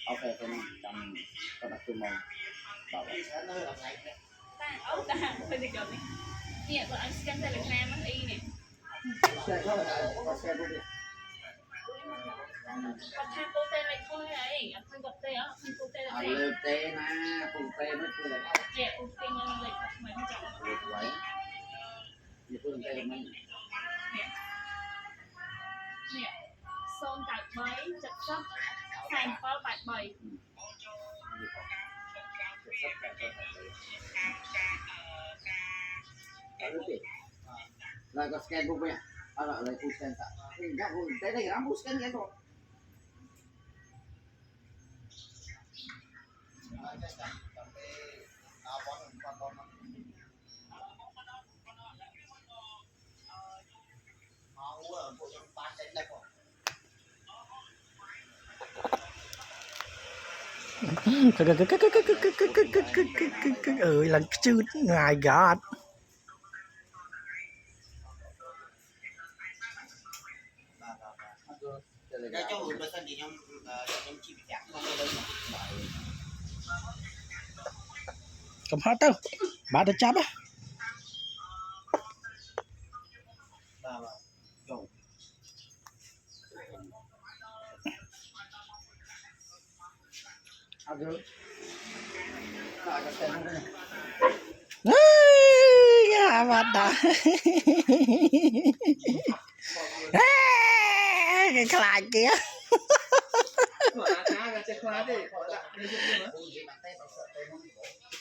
ok không trong con đặt chung mong bảo vậy ta hơi được rồi nè vợ anh scan telegram anh y nè xe có có xe luôn đi còn tham cô tên này thôi này anh gặp tê á anh cô tên là lượt tê na cùng tê mới cười lại dạ cô tên là lịch mấy mươi chồng lượt vậy như phương tê mình nè son tại mấy chặt sắp sàn có bạch bầy rồi có scan không vậy à lại lấy full scan tạo thì các vùng tê này lắm full scan nghe thôi lần chưa ngày gọt Đây cho người person thì nhóm chỉ bị giảm không đâu cầm hết đâu bà đã chấp á nhà mặt đã cái khai kia khóa đi khóa đi